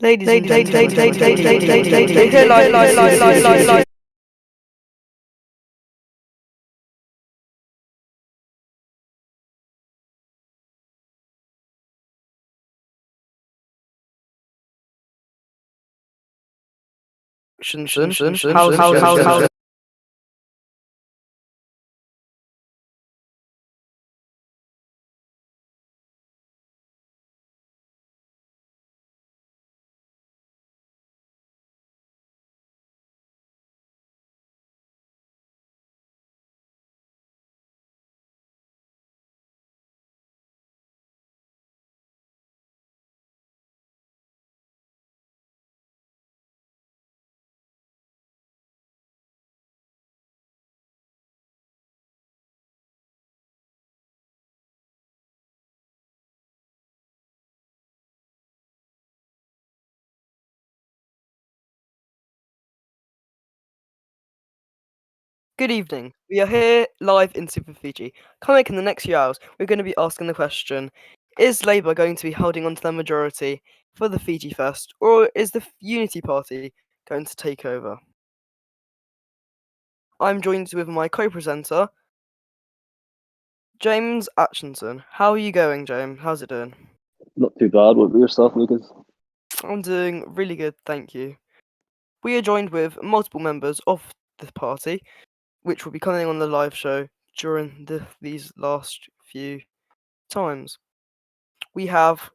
Ladies and gentlemen, we're here live. How Good evening. We are here live in Super Fiji. Coming in the next few hours, we're going to be asking the question: is Labour going to be holding on to their majority for the Fiji First, or is the Unity Party going to take over? I'm joined with my co-presenter, James Atchinson. How are you going, James? How's it doing? Not too bad. What about yourself, Lucas? I'm doing really good, thank you. We are joined with multiple members of the party, which will be coming on the live show during these last few times. We have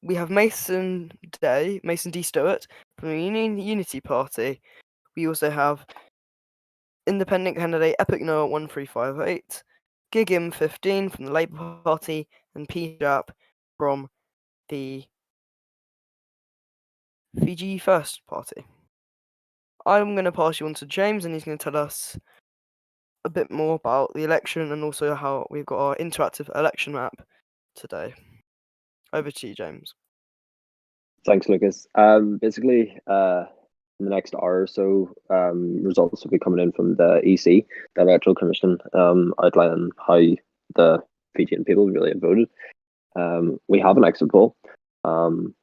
Mason D. Stewart from the Unity Party. We also have independent candidate Epic Noah 1358, Gigim 15 from the Labour Party, and P. Jap from the Fiji First Party. I'm going to pass you on to James, and he's going to tell us a bit more about the election and also how we've got our interactive election map today. Over to you, James. Thanks, Lucas. Basically, in the next hour or so, results will be coming in from the EC, the Electoral Commission, outlining how the Fijian people really have voted. We have an exit poll, and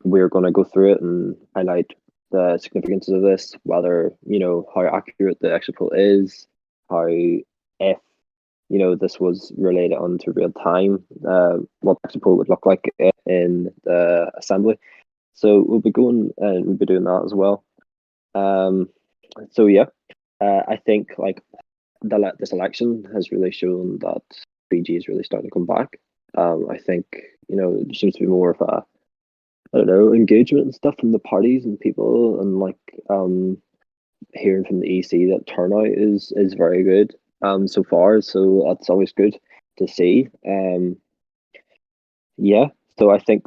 we're going to go through it and highlight the significance of this, whether, how accurate the exit poll is, how, if this was related onto real time, what the exit poll would look like in the assembly. So we'll be going and we'll be doing that as well. So yeah, I think this election has really shown that Fiji is really starting to come back. I think there seems to be more of a engagement and stuff from the parties and people, and hearing from the EC that turnout is very good so far. So that's always good to see. Yeah. So I think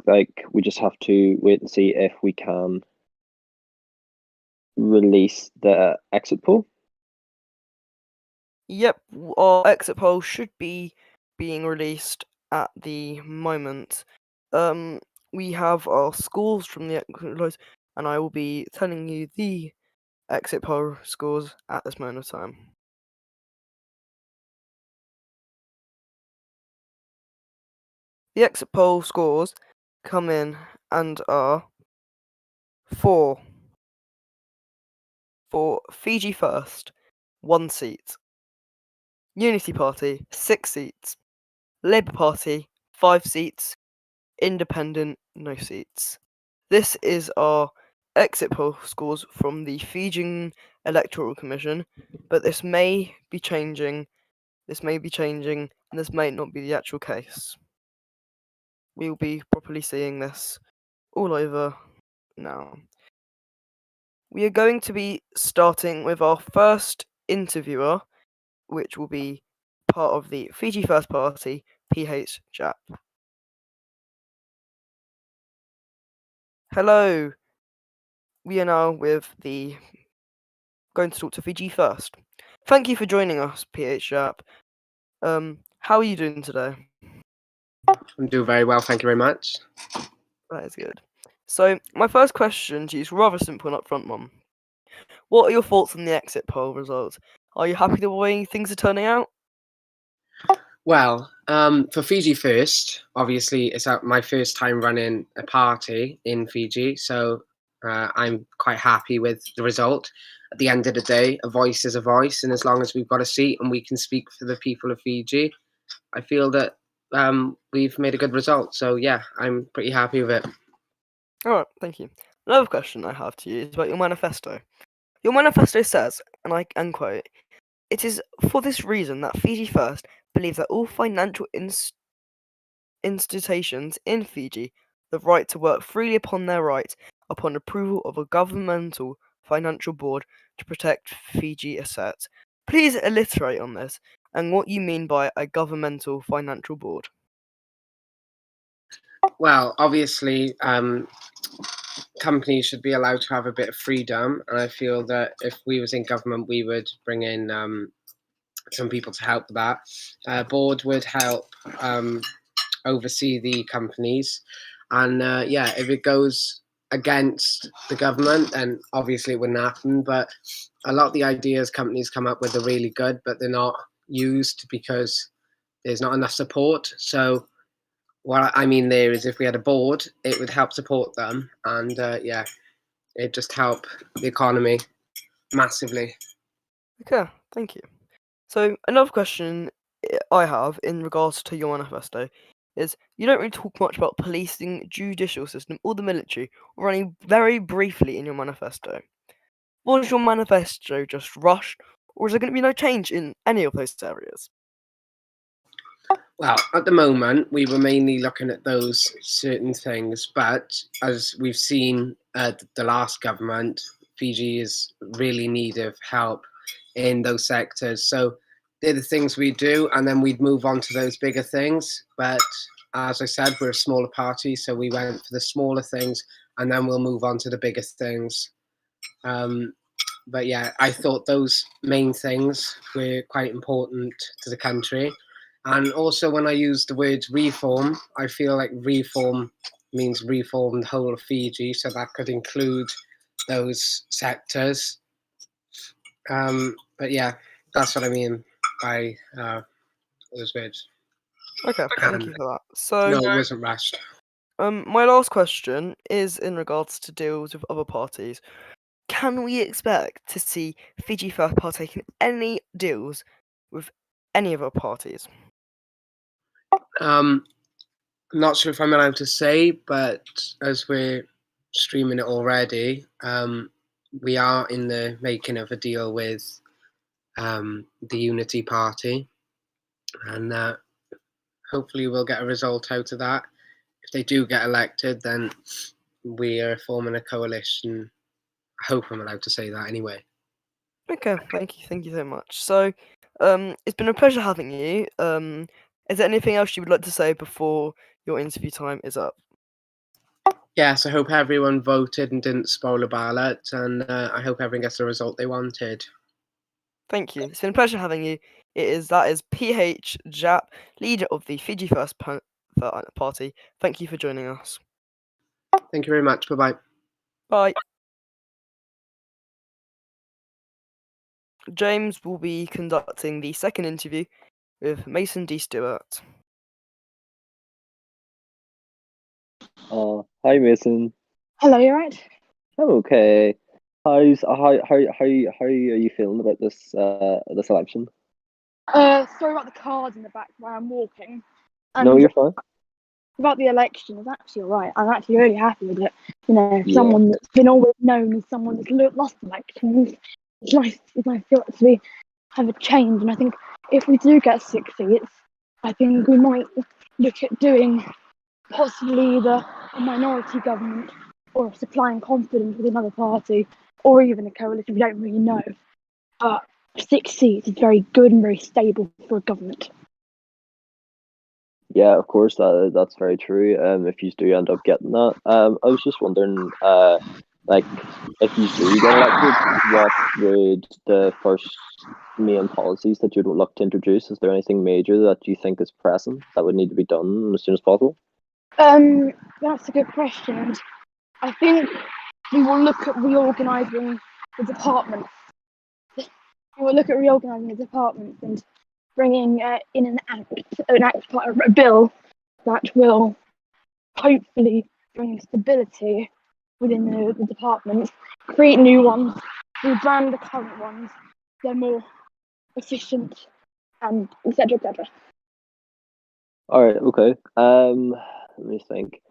we just have to wait and see if we can release the exit poll. Yep, our exit poll should be being released at the moment. We have our scores from the exit polls, and I will be telling you the exit poll scores at this moment of time. The exit poll scores come in and are for Fiji First, 1 seat. Unity Party, 6 seats. Labour Party, 5 seats. Independent, no seats. This is our exit poll scores from the Fijian Electoral Commission, but this may be changing. And this may not be the actual case. We will be properly seeing this all over now. We are going to be starting with our first interviewer, which will be part of the Fiji First Party, PH Jap. Hello. We are now going to talk to Fiji First. Thank you for joining us, PH Jap. How are you doing today? I'm doing very well, thank you very much. That is good. So, my first question to you is rather simple and upfront one. What are your thoughts on the exit poll results? Are you happy the way things are turning out? Well, for Fiji first, obviously it's my first time running a party in Fiji, so I'm quite happy with the result. At the end of the day, a voice is a voice, and as long as we've got a seat and we can speak for the people of Fiji, I feel that we've made a good result. So yeah, I'm pretty happy with it. Alright, thank you. Another question I have to you is about your manifesto. Your manifesto says, and I quote, "It is for this reason that Fiji First believes that all financial institutions in Fiji the right to work freely upon their right upon approval of a governmental financial board to protect Fiji assets." Please alliterate on this and what you mean by a governmental financial board. Well, obviously, companies should be allowed to have a bit of freedom, and I feel that if we was in government, we would bring in some people to help with that. Board would help oversee the companies, and yeah, if it goes against the government, then obviously it wouldn't happen. But a lot of the ideas companies come up with are really good, but they're not used because there's not enough support. So what I mean there is, if we had a board, it would help support them, and yeah, it just help the economy massively. Okay, thank you. So another question I have in regards to your manifesto is you don't really talk much about policing, judicial system, or the military, or only very briefly in your manifesto. Was your manifesto just rushed, or is there going to be no change in any of those areas? Well, at the moment, we were mainly looking at those certain things, but as we've seen the last government, Fiji is really in need of help in those sectors. So they're the things we do, and then we'd move on to those bigger things. But as I said, we're a smaller party, so we went for the smaller things, and then we'll move on to the bigger things. But yeah, I thought those main things were quite important to the country. And also, when I use the word reform, I feel like reform means reform the whole of Fiji, so that could include those sectors. But yeah, that's what I mean by those words. Okay, thank you for that. So, No, it wasn't rushed. my last question is in regards to deals with other parties. Can we expect to see Fiji First partake in any deals with any other parties? I'm not sure if I'm allowed to say, but as we're streaming it already, we are in the making of a deal with the Unity Party, and hopefully we'll get a result out of that. If they do get elected, then we are forming a coalition. I hope I'm allowed to say that anyway. Okay, thank you so much. So, it's been a pleasure having you. Is there anything else you would like to say before your interview time is up? Yes, I hope everyone voted and didn't spoil a ballot, and I hope everyone gets the result they wanted. Thank you. It's been a pleasure having you. That is PH Jap, leader of the Fiji First Party. Thank you for joining us. Thank you very much. Bye-bye. Bye. James will be conducting the second interview with Mason D. Stewart. Hi Mason. Hello, you right? I'm okay. How are you feeling about this election? Sorry about the cars in the back where I'm walking. And No, you're fine. about the election, it's actually alright. I'm actually really happy with it. You know, Yeah. someone that's been always known as someone that's lost elections. It's nice to have a change. And I think if we do get 6 seats, I think we might look at doing possibly either a minority government or supplying confidence with another party or even a coalition. We don't really know. But 6 seats is very good and very stable for a government. Yeah, of course, that's very true. If you do end up getting that, I was just wondering, like, if you do get elected, what would the first main policies that you'd look to introduce? Is there anything major that you think is pressing that would need to be done as soon as possible? That's a good question. And I think we will look at reorganising the departments. We will look at reorganising the departments and bringing in a bill that will hopefully bring stability within the departments, create new ones, rebrand the current ones. They're more efficient, and etc. etc. All right, okay. Let me think.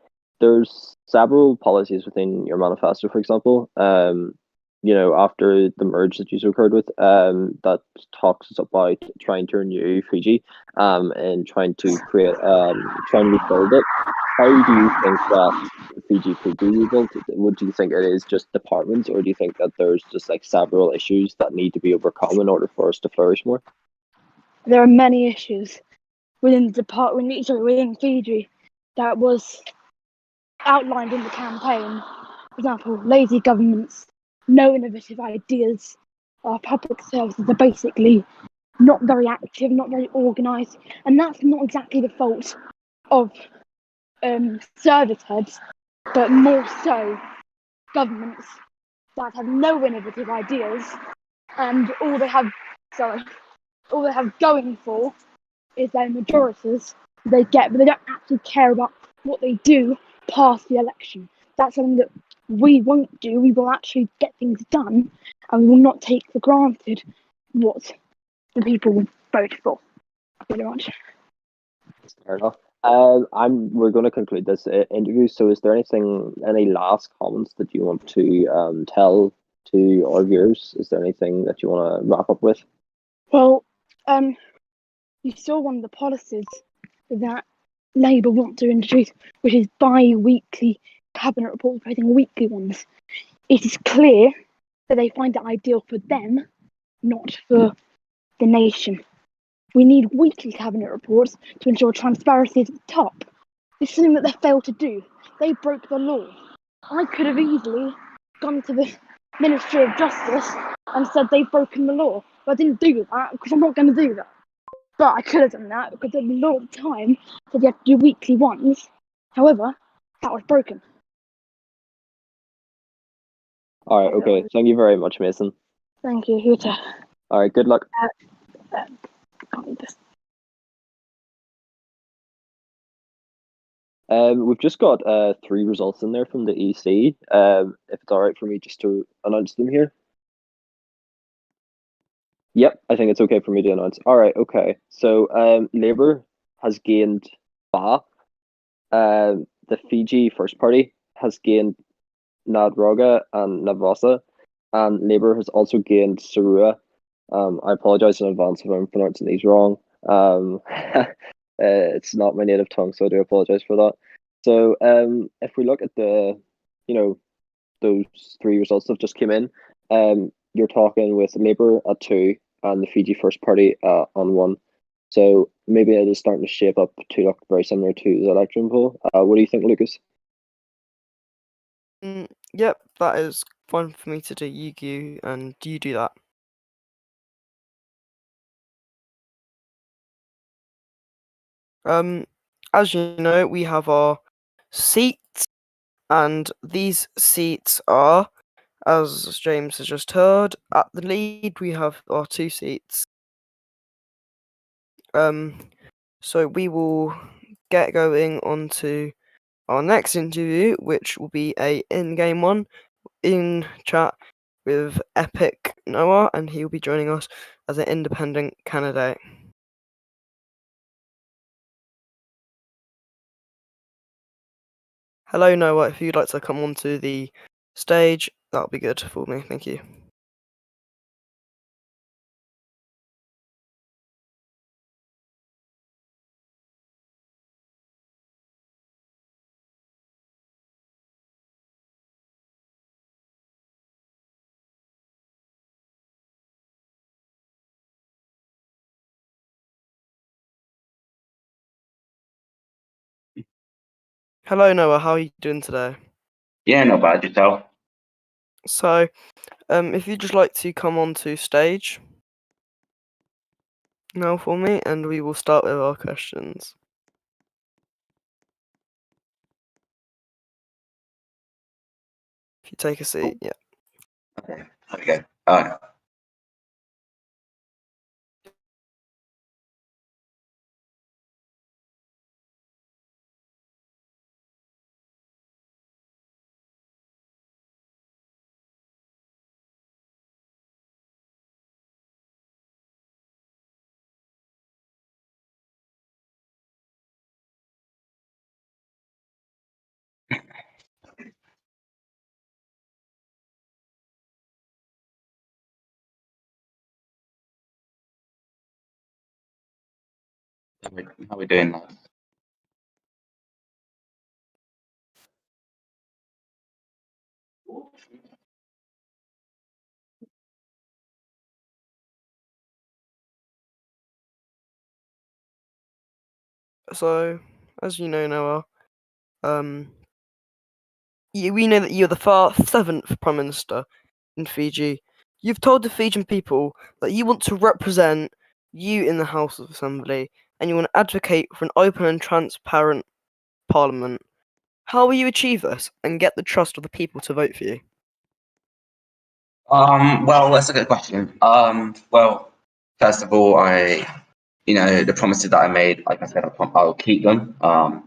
There's several policies within your manifesto, for example. After the merge that you occurred with, that talks about trying to renew Fiji, and trying to trying to rebuild it. How do you think that Fiji could be rebuilt? Would you think it is just departments, or do you think that there's just like several issues that need to be overcome in order for us to flourish more? There are many issues within within Fiji that was outlined in the campaign. For example, lazy governments, no innovative ideas. Our public services are basically not very active, not very organised, and that's not exactly the fault of service heads, but more so governments that have no innovative ideas, and all they have going for is their majorities they get, but they don't actually care about what they do past the election. That's something that we won't do. We will actually get things done, and we will not take for granted what the people vote for. Pretty much. Fair enough. We're going to conclude this interview. So, is there any last comments that you want to tell to our viewers? Is there anything that you want to wrap up with? Well, you saw one of the policies that Labour want to introduce, which is bi-weekly cabinet reports, replacing weekly ones. It is clear that they find it ideal for them, not for the nation. We need weekly cabinet reports to ensure transparency is at the top. This is something that they failed to do. They broke the law. I could have easily gone to the Ministry of Justice and said they've broken the law, but I didn't do that because I'm not going to do that. But I could have done that because the law at the time said you have to do weekly ones. However, that was broken. All right, okay. Thank you very much, Mason. Thank you, you too. All right, good luck. We've just got 3 results in there from the EC. If it's all right for me just to announce them here. Yep, I think it's okay for me to announce. All right, okay. So Labour has gained Ba. The Fiji First Party has gained Nadroga and Navasa, and Labour has also gained Sarua. I apologise in advance if I'm pronouncing these wrong. It's not my native tongue, so I do apologise for that. So if we look at those 3 results that just came in, you're talking with Labour at 2 and the Fiji First Party on 1. So maybe it is starting to shape up to look very similar to the election poll. What do you think, Lucas? Yep, that is fine for me to do, Yugu, and you do that. As you know, we have our seats, and these seats are, as James has just heard, at the lead we have our 2 seats. So we will get going on to our next interview, which will be a in-game one, in chat with Epic Noah, and he will be joining us as an independent candidate. Hello Noah, if you'd like to come onto the stage, that'll be good for me, thank you. Hello Noah, how are you doing today? Yeah, not bad, yourself. So, if you'd just like to come onto stage now for me, and we will start with our questions. If you take a seat, yeah. Okay, there we go. All right. How we doing that? So, as you know, Noah, we know that you're the seventh Prime Minister in Fiji. You've told the Fijian people that you want to represent you in the House of Assembly and you want to advocate for an open and transparent Parliament. How will you achieve this and get the trust of the people to vote for you? Well, that's a good question. Well, first of all, the promises that I made, like I said, I'll keep them. I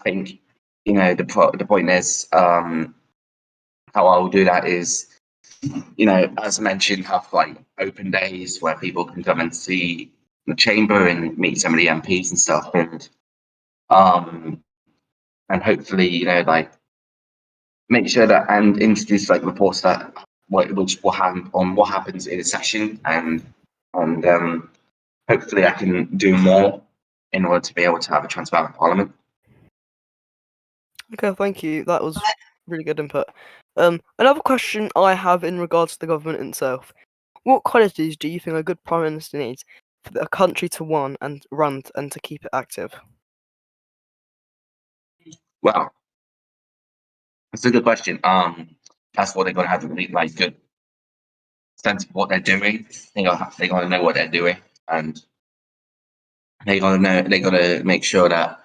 think, the point is, how I'll do that is, as mentioned, have like open days where people can come and see the chamber and meet some of the MPs and stuff, um, and hopefully, like make sure that and introduce like reports that which will happen on what happens in a session, and hopefully I can do more in order to be able to have a transparent parliament. Okay, thank you. That was really good input. Another question I have in regards to the government itself. What qualities do you think a good Prime Minister needs for the country to run and to keep it active? Well, that's a good question. That's what they're gonna have to be like good sense of what they're doing. They gotta know what they're doing, and they gotta make sure that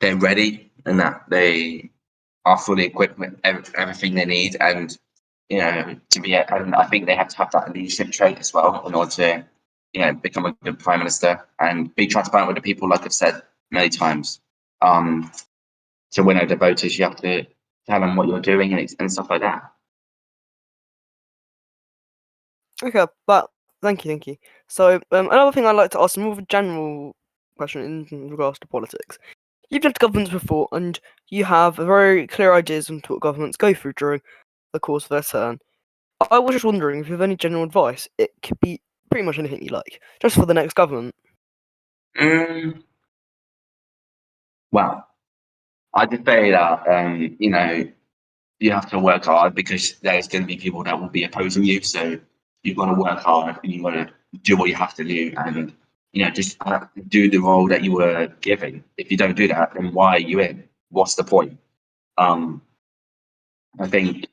they're ready and that they are fully equipped with everything they need, and to be. And I think they have to have that leadership trait as well in order to become a good prime minister and be transparent with the people, like I've said many times. To win over the voters, you have to tell them what you're doing and stuff like that. Okay, thank you. So, another thing I'd like to ask, more of a general question in regards to politics. You've led governments before, and you have very clear ideas on what governments go through during the course of their term. I was just wondering if you have any general advice. It could be pretty much anything you like, just for the next government. Well, I did say that you have to work hard because there's going to be people that will be opposing you. So you've got to work hard and you've got to do what you have to do, and just do the role that you were given. If you don't do that, then why are you in? What's the point? Um, I think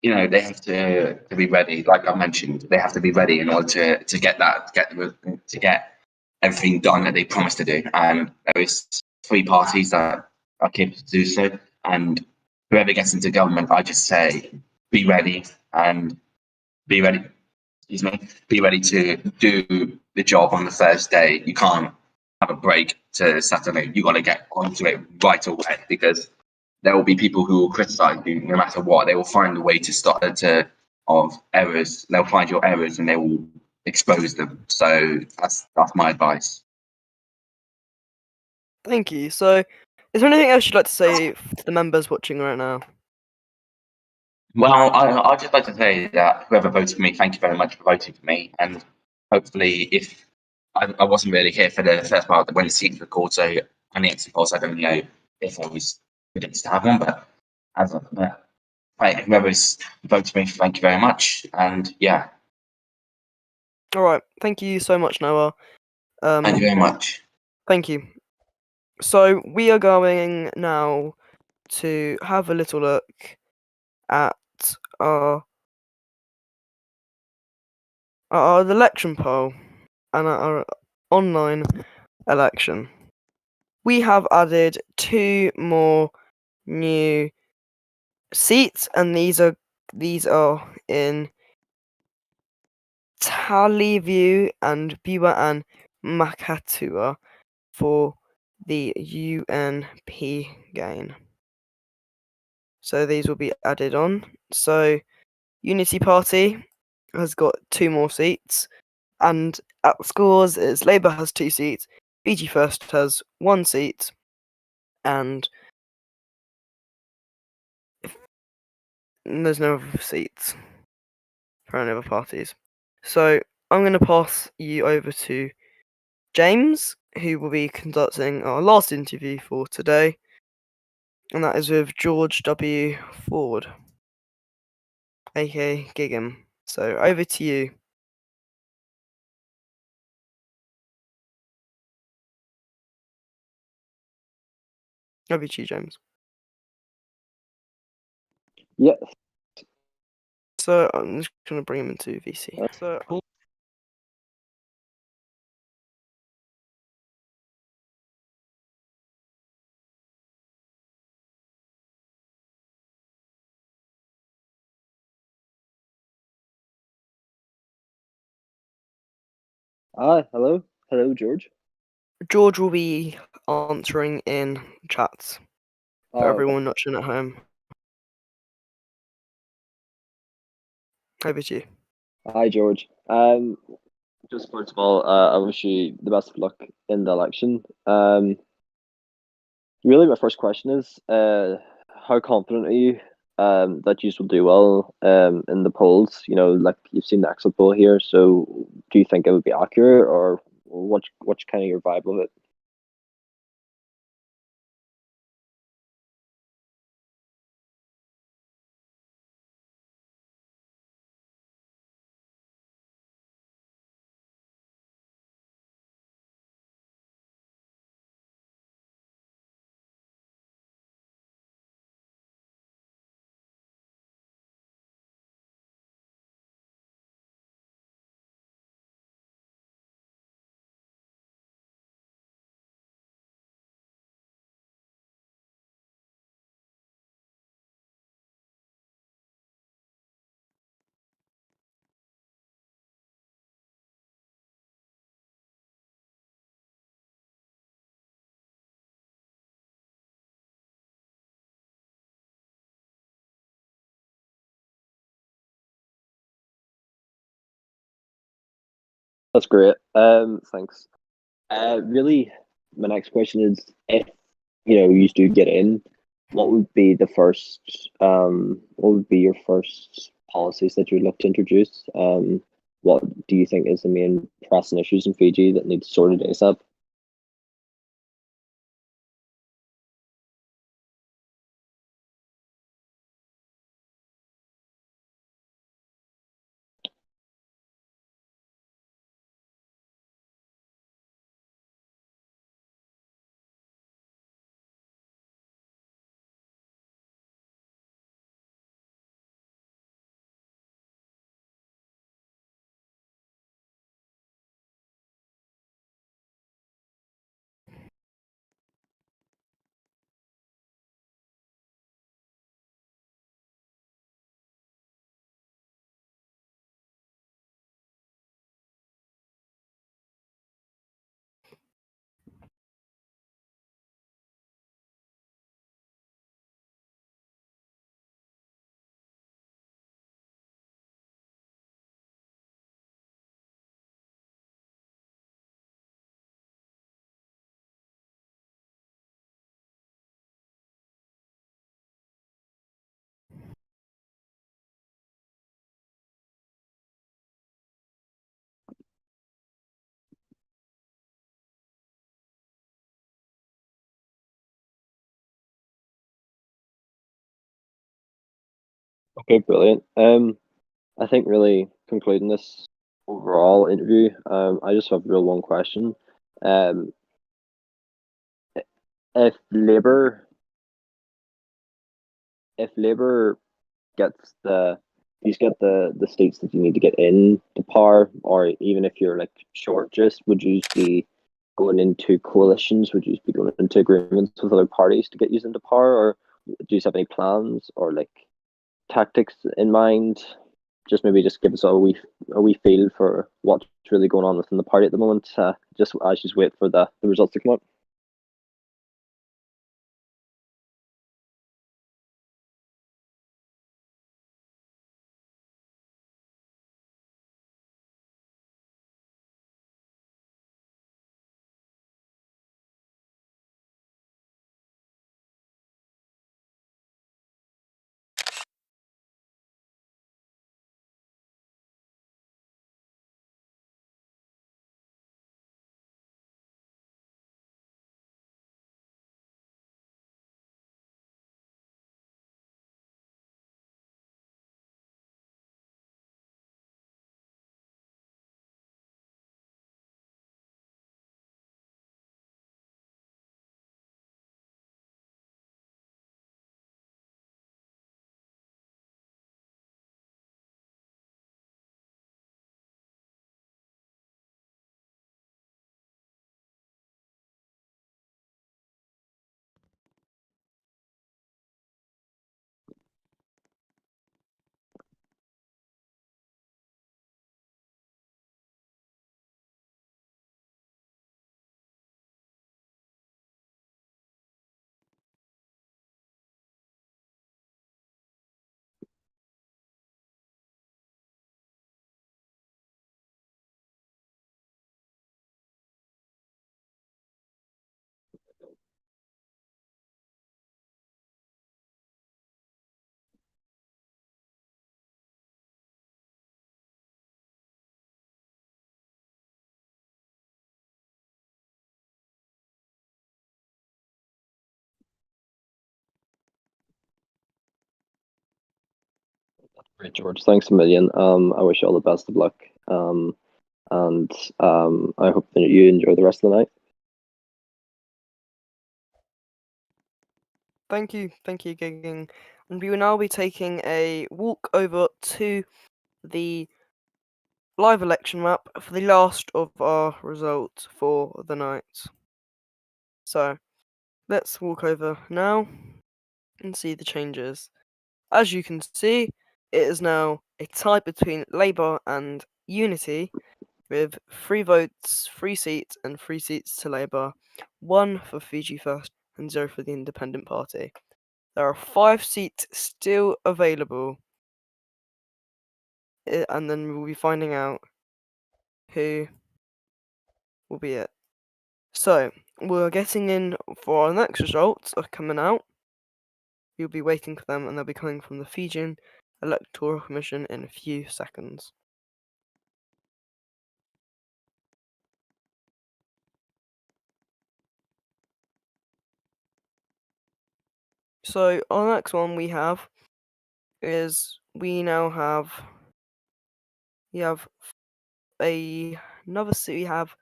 they have to be ready. Like I mentioned, they have to be ready in order to get everything done that they promised to do. And there is three parties that are capable to do so. And whoever gets into government, I just say, be ready and be ready. Excuse me. Be ready to do the job on the first day. You can't have a break to Saturday. You got to get onto it right away because there will be people who will criticize you no matter what. They will find a way to of errors. They'll find your errors and they will expose them. So that's my advice. Thank you. So, is there anything else you'd like to say to the members watching right now? Well, I'd just like to say that whoever voted for me, thank you very much for voting for me. And hopefully, if I wasn't really here for the first part when the seats were called, so on the exit polls, I don't know if I was predicted to have one, but as of whoever's voted for me, thank you very much. And yeah. All right. Thank you so much, Noah. Thank you very much. Thank you. So we are going now to have a little look at our election poll and our online election. We have added 2 more new seats, and these are in Taliview and Biwa and Makatua for the UNP gain. So these will be added on. So Unity Party has got 2 more seats, and at scores is Labour has 2 seats, Fiji First has 1 seat, and there's no other seats for any other parties. So I'm going to pass you over to James, who will be conducting our last interview for today, and that is with George W. Ford, aka Giggum. So over to you. Over to you, James. Yeah. So I'm just going to bring him into VC. Hello. Hello, George. George will be answering in chats for everyone watching at home. Over to you. Hi, George. Just first of all, I wish you the best of luck in the election. Really, my first question is, how confident are you that you will do well in the polls? You know, like you've seen the exit poll here, so do you think it would be accurate, or what's kind of your vibe of it? That's great. Thanks. Really, my next question is, if you do get in, what would be your first policies that you would look to introduce? What do you think is the main pressing issues in Fiji that need sorted ASAP? Okay, brilliant. I think really concluding this overall interview, I just have real one question. Um, if Labour, if Labour gets you get the states that you need to get in to power, or even if you're like short, just would you be going into coalitions? Would you be going into agreements with other parties to get you into power, or do you have any plans or like tactics in mind? Just maybe just give us a wee feel for what's really going on within the party at the moment. Just as you wait for the results to come out. Great, George. Thanks a million. I wish you all the best of luck. And I hope that you enjoy the rest of the night. Thank you, Gigging. And we will now be taking a walk over to the live election map for the last of our results for the night. So, let's walk over now and see the changes. As you can see, it is now a tie between Labour and Unity, with 3 votes, 3 seats, and 3 seats to Labour, 1 for Fiji First, and 0 for the Independent Party. There are 5 seats still available, and then we'll be finding out who will be it. So, we're getting in for our next results are coming out. You'll be waiting for them, and they'll be coming from the Fijian Electoral Commission in a few seconds. So, our next one we have is we have another seat. We have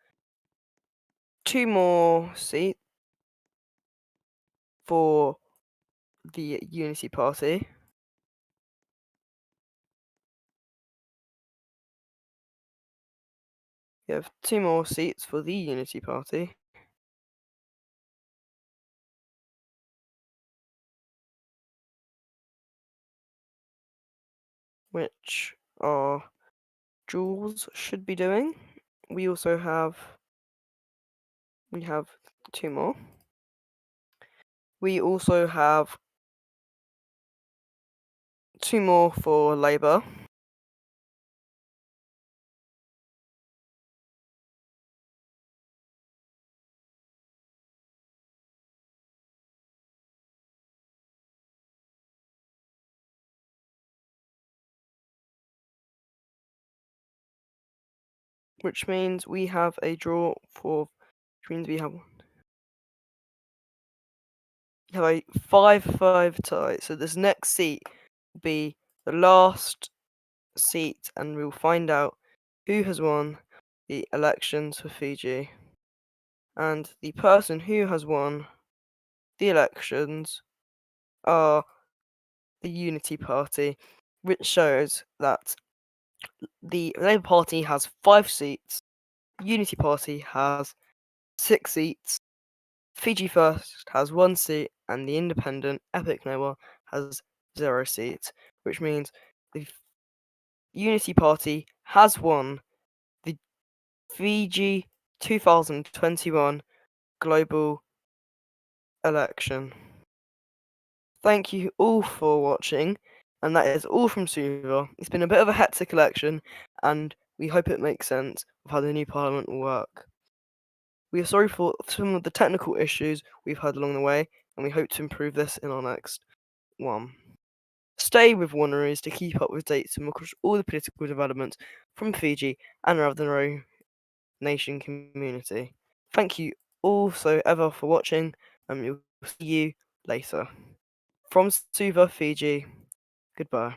2 more seats for the Unity Party. We have 2 more seats for the Unity Party. Which our Jules should be doing. We also have 2 more. We also have 2 more for Labour. Which means we have a draw for, which means we have a 5-5 tie. So this next seat will be the last seat, and we'll find out who has won the elections for Fiji. And the person who has won the elections are the Unity Party, which shows that the Labour Party has 5 seats, Unity Party has 6 seats, Fiji First has 1 seat, and the Independent Epic Noah has 0 seats, which means the Unity Party has won the Fiji 2021 global election. Thank you all for watching, and that is all from Suva. It's been a bit of a hectic election, and we hope it makes sense of how the new parliament will work. We are sorry for some of the technical issues we've had along the way, and we hope to improve this in our next one. Stay with WarnerMedia to keep up with dates and across all the political developments from Fiji and around the Rho Nation community. Thank you all so ever for watching, and we'll see you later. From Suva, Fiji, goodbye.